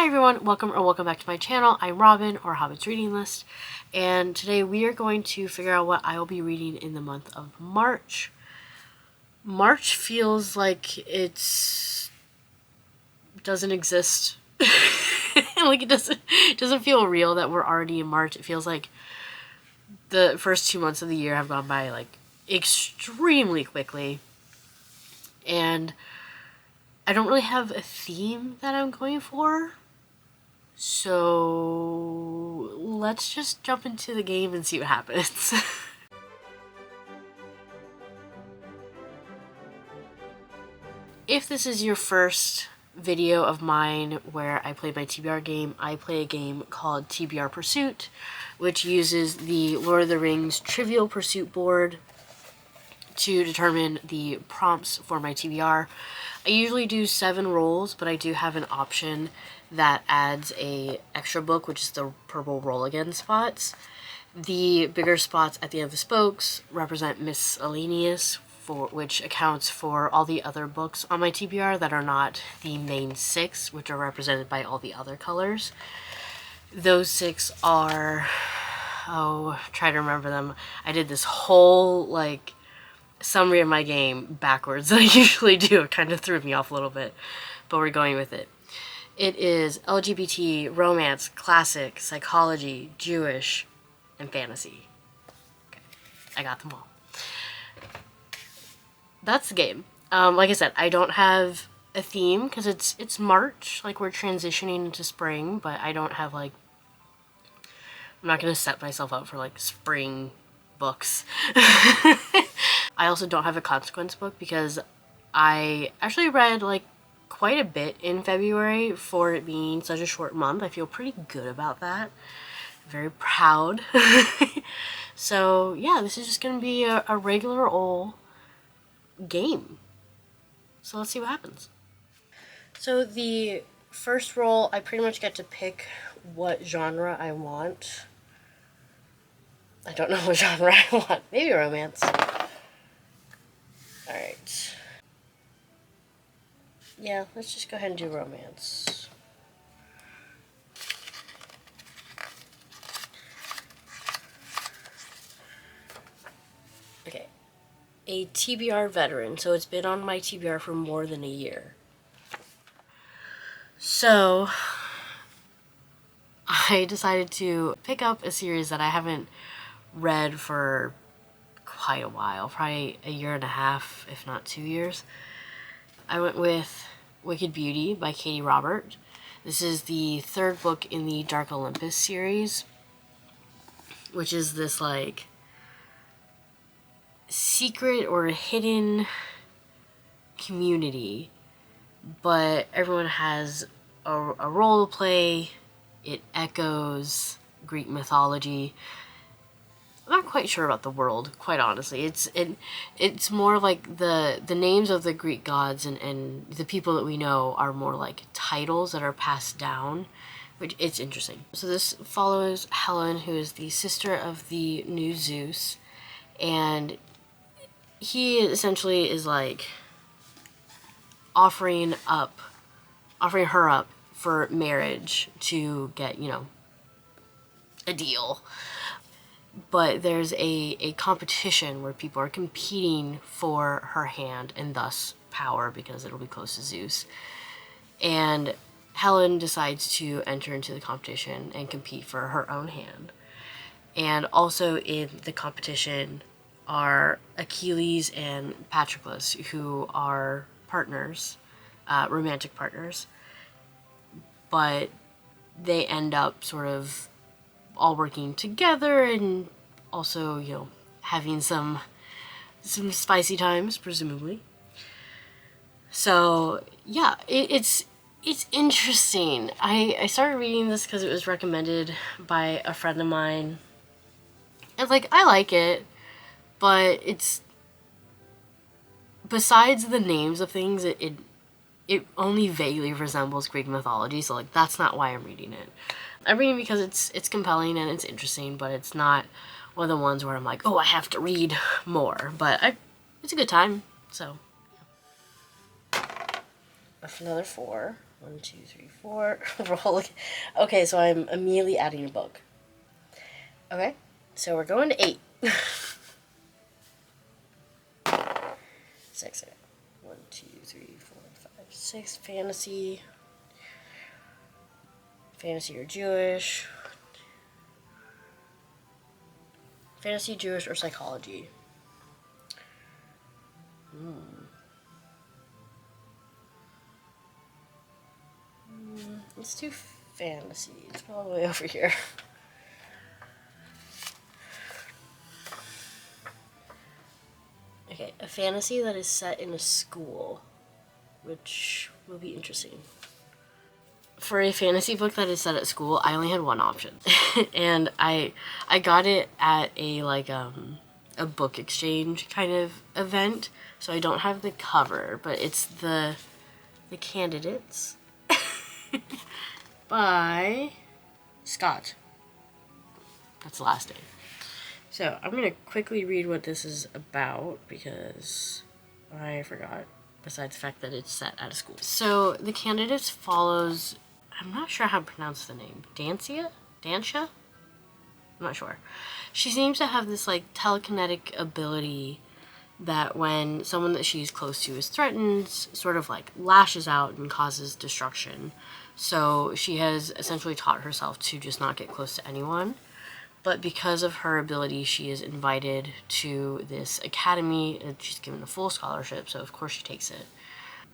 Hi everyone, welcome back to my channel. I'm Robin, or Hobbit's Reading List, and today we are going to figure out what I will be reading in the month of March. March feels like doesn't exist. Like it doesn't feel real that we're already in March. It feels like the first 2 months of the year have gone by like extremely quickly, and I don't really have a theme that I'm going for. So let's just jump into the game and see what happens. If this is your first video of mine where I play my TBR game, I play a game called TBR Pursuit, which uses the Lord of the Rings Trivial Pursuit board to determine the prompts for my TBR. I usually do 7 rolls, but I do have an option that adds a extra book, which is the purple roll again spots. The bigger spots at the end of the spokes represent Miscellaneous, which accounts for all the other books on my TBR that are not the main 6, which are represented by all the other colors. Those 6 are, try to remember them. I did this whole like summary of my game backwards that I usually do. It kind of threw me off a little bit, but we're going with it. It is LGBT, romance, classic, psychology, Jewish, and fantasy. Okay, I got them all. That's the game. Like I said, I don't have a theme because it's March. Like, we're transitioning into spring, but I don't have like, I'm not gonna set myself up for like spring books. I also don't have a consequence book because I actually read like quite a bit in February for it being such a short month. I feel pretty good about that. Very proud. So yeah, this is just gonna be a regular old game. So let's see what happens. So the first roll, I pretty much get to pick what genre I want. I don't know what genre I want. Maybe romance. Alright. Yeah, let's just go ahead and do romance. Okay. A TBR veteran, so it's been on my TBR for more than a year. So, I decided to pick up a series that I haven't read for quite a while, probably a year and a half, if not 2 years. I went with Wicked Beauty by Katee Robert. This is the 3rd book in the Dark Olympus series, which is this like secret or hidden community, but everyone has a role to play. It echoes Greek mythology. I'm not quite sure about the world, quite honestly. It's more like the names of the Greek gods and the people that we know are more like titles that are passed down, which it's interesting. So this follows Helen, who is the sister of the new Zeus, and he essentially is like offering her up for marriage to get, you know, a deal. But there's a competition where people are competing for her hand and thus power because it'll be close to Zeus. And Helen decides to enter into the competition and compete for her own hand. And also in the competition are Achilles and Patroclus, who are partners, romantic partners. But they end up sort of all working together and also, you know, having some spicy times, presumably. So yeah, it's interesting. I started reading this because it was recommended by a friend of mine, and like, I like it, but it's, besides the names of things, it only vaguely resembles Greek mythology, so like, that's not why I'm reading it. I'm reading because it's compelling and it's interesting, but it's not one of the ones where I'm like, oh, I have to read more. But it's a good time, so yeah. That's another 4. 1, 2, 3, 4. Roll. Okay, so I'm immediately adding a book. Okay, so we're going to 8. 6. 1, 2, 3, 4, 5, 6. Fantasy. Fantasy or Jewish. Fantasy, Jewish, or psychology. Let's do fantasy. It's probably over here. Okay, a fantasy that is set in a school, which will be interesting. For a fantasy book that is set at school, I only had one option, and I got it at a a book exchange kind of event, so I don't have the cover, but it's the Candidates by Scott. That's the last name. So I'm gonna quickly read what this is about because I forgot, besides the fact that it's set at a school. So the Candidates follows, I'm not sure how to pronounce the name, Dancia? I'm not sure. She seems to have this like telekinetic ability that when someone that she's close to is threatened, sort of like lashes out and causes destruction. So she has essentially taught herself to just not get close to anyone. But because of her ability, she is invited to this academy, and she's given a full scholarship, so of course she takes it.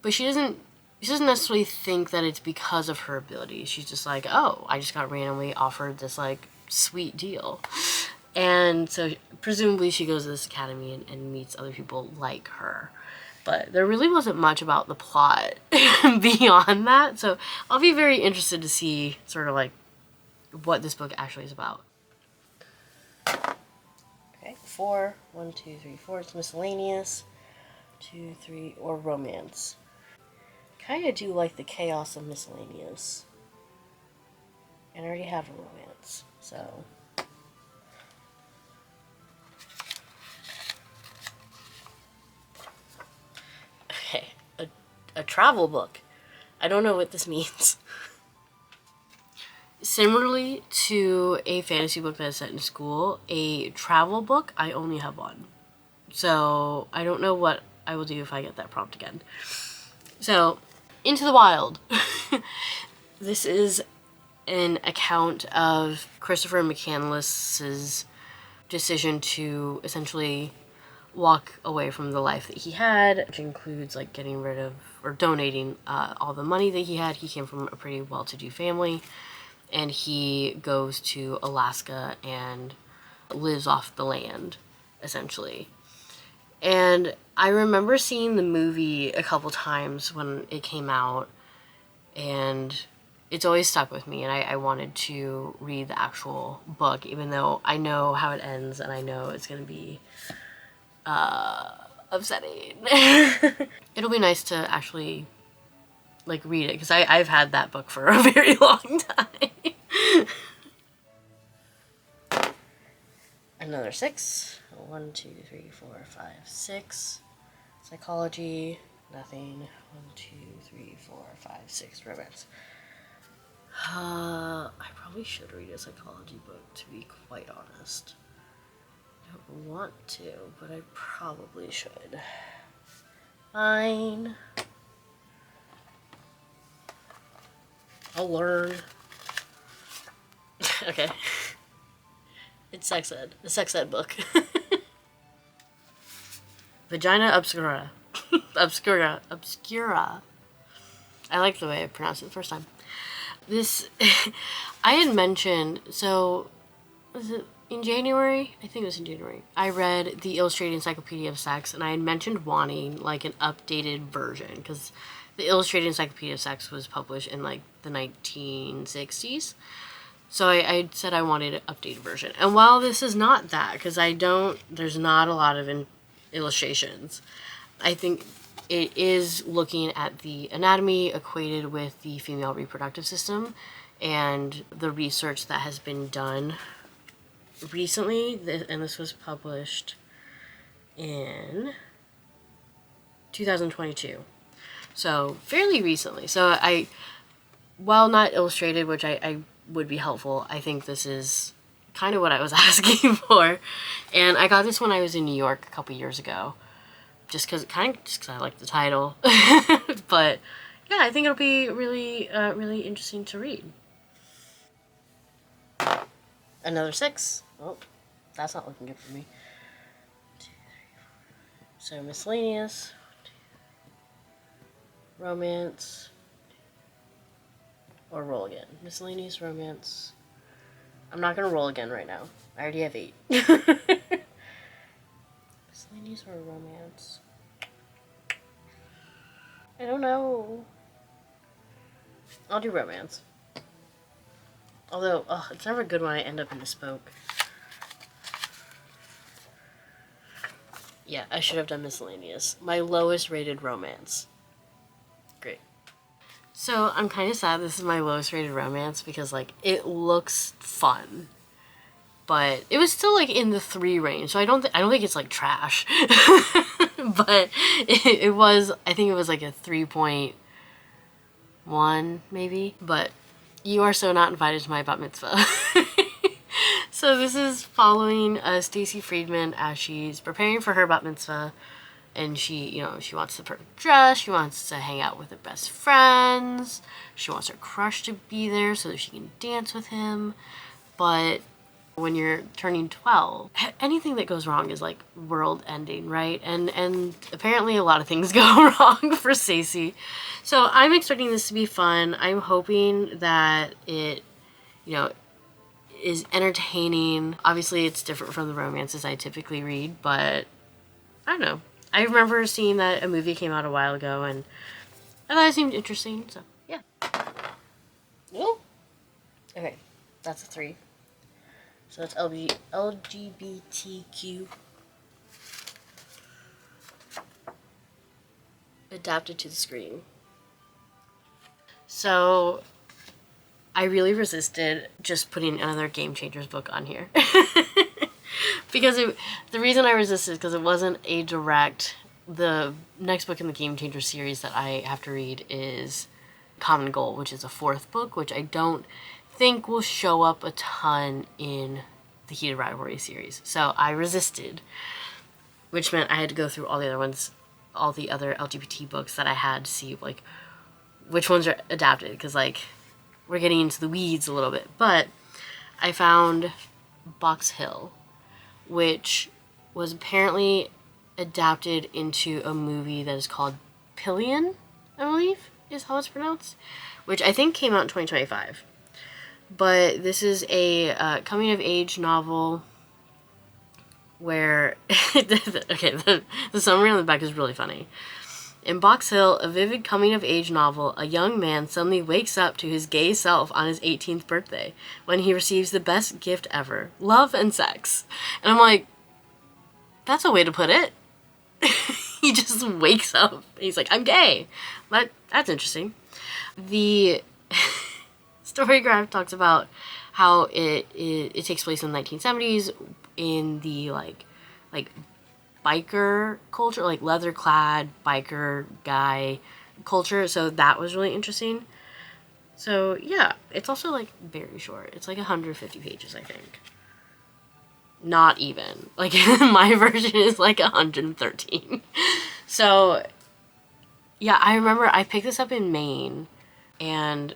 But she doesn't necessarily think that it's because of her ability. She's just like, oh, I just got randomly offered this like sweet deal. And so presumably she goes to this academy and meets other people like her. But there really wasn't much about the plot beyond that. So I'll be very interested to see sort of like what this book actually is about. Okay, 4. 1, 2, 3, 4. It's Miscellaneous. 2, 3, or Romance. Kind of do like the chaos of Miscellaneous. And I already have a romance, so... Okay, a travel book. I don't know what this means. Similarly to a fantasy book that is set in school, a travel book, I only have one. So I don't know what I will do if I get that prompt again. So, Into the Wild. This is an account of Christopher McCandless's decision to essentially walk away from the life that he had, which includes like getting rid of or donating all the money that he had. He came from a pretty well-to-do family, and he goes to Alaska and lives off the land, essentially. And I remember seeing the movie a couple times when it came out, and it's always stuck with me, and I wanted to read the actual book, even though I know how it ends, and I know it's going to be upsetting. It'll be nice to actually like read it, because I've had that book for a very long time. Another 6. 1, 2, 3, 4, 5, 6. Psychology, nothing. 1, 2, 3, 4, 5, 6. Romance. I probably should read a psychology book, to be quite honest. I don't want to, but I probably should. Fine. I'll learn. Okay. It's sex ed. A sex ed book. Vagina Obscura. Obscura. I like the way I pronounced it the first time. This, I had mentioned, so, was it in January? I think it was in January. I read the Illustrated Encyclopedia of Sex, and I had mentioned wanting, like, an updated version, because the Illustrated Encyclopedia of Sex was published in, like, the 1960s. So I said I wanted an updated version. And while this is not that, because there's not a lot of illustrations, I think it is looking at the anatomy equated with the female reproductive system and the research that has been done recently. And this was published in 2022. So fairly recently. So while not illustrated, which I would be helpful, I think this is kind of what I was asking for. And I got this when I was in New York a couple years ago, just because I like the title. But yeah, I think it'll be really really interesting to read. Another 6. Oh, that's not looking good for me. 2, 3, 4. So miscellaneous, romance, or roll again. Miscellaneous, romance. I'm not gonna roll again right now. I already have 8. Miscellaneous or romance? I don't know. I'll do romance. Although, it's never good when I end up in bespoke. Yeah, I should have done miscellaneous. My lowest rated romance. Great. So I'm kind of sad this is my lowest rated romance because, like, it looks fun. But it was still, like, in the 3 range, so I don't think it's, like, trash. But it was, I think it was, like, a 3.1, maybe. But you are so not invited to my bat mitzvah. So this is following Stacy Friedman as she's preparing for her bat mitzvah. And she wants the perfect dress. She wants to hang out with her best friends. She wants her crush to be there so that she can dance with him. But when you're turning 12, anything that goes wrong is like world ending, right? And apparently a lot of things go wrong for Stacey. So I'm expecting this to be fun. I'm hoping that it, is entertaining. Obviously it's different from the romances I typically read, but I don't know. I remember seeing that a movie came out a while ago and I thought it seemed interesting, so yeah. Ooh. Okay, that's a 3. So that's LGBTQ. Adapted to the screen. So I really resisted just putting another Game Changers book on here. Because the reason I resisted is because it wasn't a direct. The next book in the Game Changer series that I have to read is Common Goal, which is a 4th book, which I don't think will show up a ton in the Heated Rivalry series. So I resisted, which meant I had to go through all the other ones, all the other LGBT books that I had to see, like, which ones are adapted, because, like, we're getting into the weeds a little bit. But I found Box Hill, which was apparently adapted into a movie that is called Pillion, I believe is how it's pronounced, which I think came out in 2025. But this is a coming-of-age novel where the summary on the back is really funny. In Box Hill, a vivid coming-of-age novel, a young man suddenly wakes up to his gay self on his 18th birthday when he receives the best gift ever, love and sex. And I'm like, that's a way to put it. He just wakes up and he's like, I'm gay. That's interesting. The story graph talks about how it takes place in the 1970s in the like biker culture, like leather-clad biker guy culture. So that was really interesting. So yeah, it's also like very short. It's like 150 pages, I think. Not even. Like my version is like 113. So yeah, I remember I picked this up in Maine and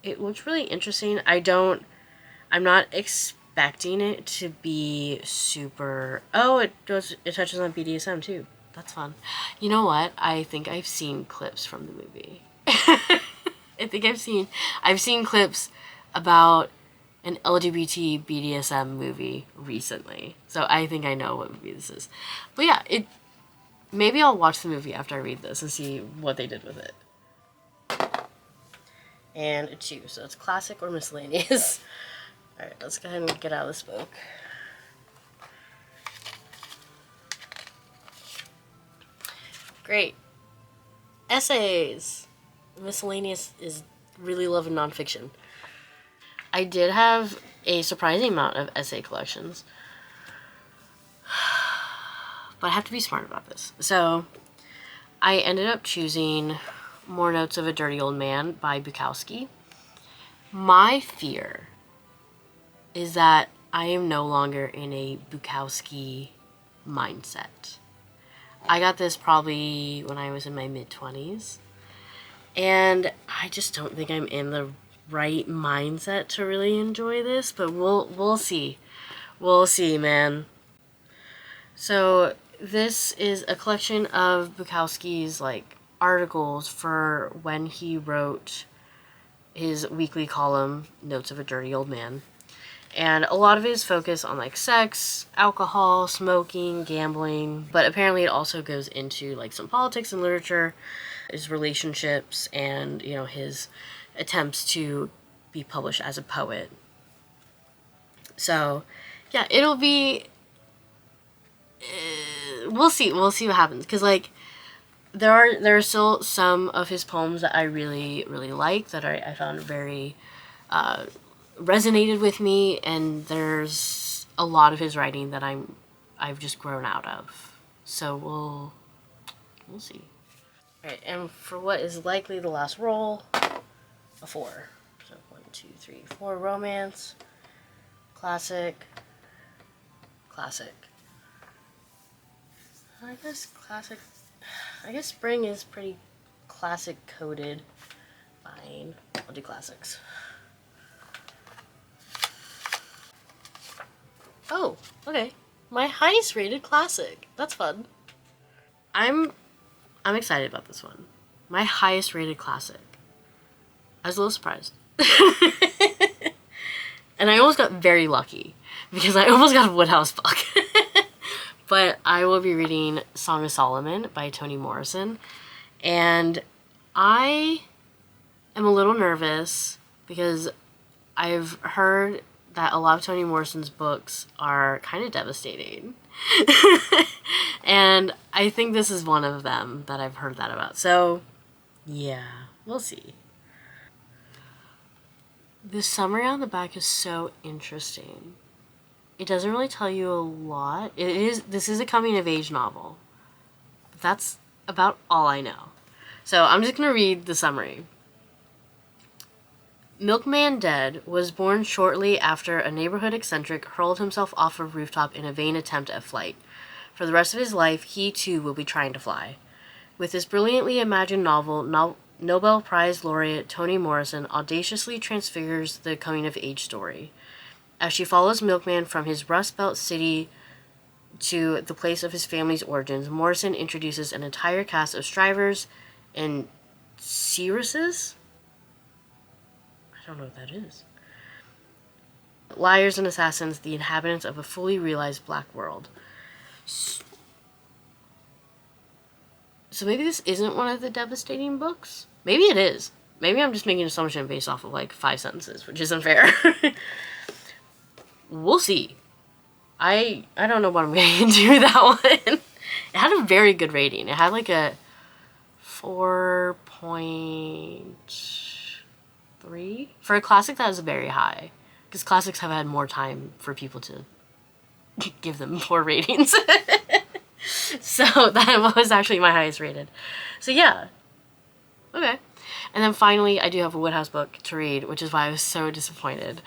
it looks really interesting. I'm not expecting it to be super. Oh, it touches on BDSM too. That's fun. You know what? I think I've seen clips from the movie. I think I've seen clips about an LGBT BDSM movie recently. So I think I know what movie this is. But yeah, maybe I'll watch the movie after I read this and see what they did with it. And a 2, so it's classic or miscellaneous. Alright, let's go ahead and get out of this book. Great. Essays. Miscellaneous is really loving nonfiction. I did have a surprising amount of essay collections. But I have to be smart about this. So I ended up choosing more Notes of a Dirty Old Man by Bukowski. My fear is that I am no longer in a Bukowski mindset. I got this probably when I was in my mid-20s, and I just don't think I'm in the right mindset to really enjoy this, but we'll see. We'll see, man. So this is a collection of Bukowski's like articles for when he wrote his weekly column, Notes of a Dirty Old Man. And a lot of it is focused on like sex, alcohol, smoking, gambling, but apparently it also goes into like some politics and literature, his relationships, and his attempts to be published as a poet. So yeah, it'll be we'll see what happens, because like there are still some of his poems that I really like, that I found very resonated with me, and there's a lot of his writing that I've just grown out of. So we'll see. All right, and for what is likely the last roll, a 4. So 1, 2, 3, 4. Romance, classic. I guess classic. I guess spring is pretty classic coded. Fine, I'll do classics. Oh, okay. My highest rated classic. That's fun. I'm excited about this one. My highest rated classic. I was a little surprised. And I almost got very lucky, because I almost got a Wodehouse book. But I will be reading Song of Solomon by Toni Morrison. And I am a little nervous because I've heard that a lot of Toni Morrison's books are kind of devastating. And I think this is one of them that I've heard that about. So, yeah, we'll see. The summary on the back is so interesting. It doesn't really tell you a lot. This is a coming-of-age novel. But that's about all I know. So I'm just going to read the summary. Milkman Dead was born shortly after a neighborhood eccentric hurled himself off a rooftop in a vain attempt at flight. For the rest of his life, he too will be trying to fly. With this brilliantly imagined novel, Nobel Prize laureate Toni Morrison audaciously transfigures the coming-of-age story. As she follows Milkman from his Rust Belt city to the place of his family's origins, Morrison introduces an entire cast of strivers and seeresses? I don't know what that is. Liars and assassins, the inhabitants of a fully realized black world. So maybe this isn't one of the devastating books? Maybe it is. Maybe I'm just making an assumption based off of like 5 sentences, which isn't fair. We'll see. I don't know what I'm going to do with that one. It had a very good rating. It had like a 4.3. For a classic, that was very high. Because classics have had more time for people to give them poor ratings. So that was actually my highest rated. So yeah. Okay. And then finally, I do have a Wodehouse book to read, which is why I was so disappointed.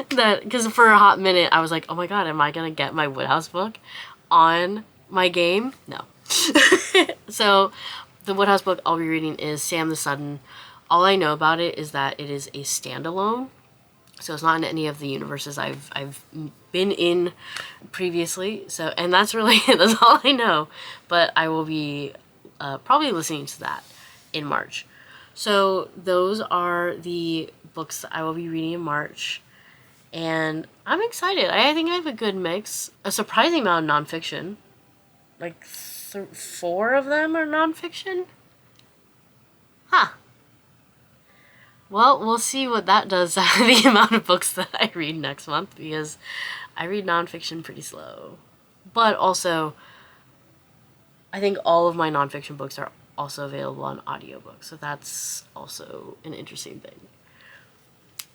Because for a hot minute, I was like, oh my god, am I going to get my Wodehouse book on my game? No. So the Wodehouse book I'll be reading is Sam the Sudden. All I know about it is that it is a standalone. So it's not in any of the universes I've been in previously. So, and that's really it. That's all I know. But I will be probably listening to that in March. So those are the books that I will be reading in March. And I'm excited. I think I have a good mix. A surprising amount of nonfiction. Like 4 of them are nonfiction? Huh. Well, we'll see what that does to the amount of books that I read next month, because I read nonfiction pretty slow. But also, I think all of my nonfiction books are also available on audiobook, so that's also an interesting thing.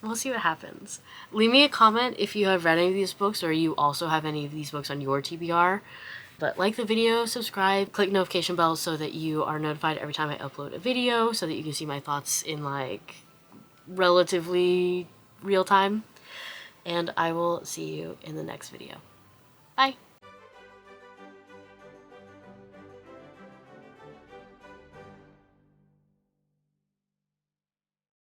We'll see what happens. Leave me a comment if you have read any of these books, or you also have any of these books on your TBR. But like the video, subscribe, click notification bell so that you are notified every time I upload a video, so that you can see my thoughts in like relatively real time. And I will see you in the next video. Bye!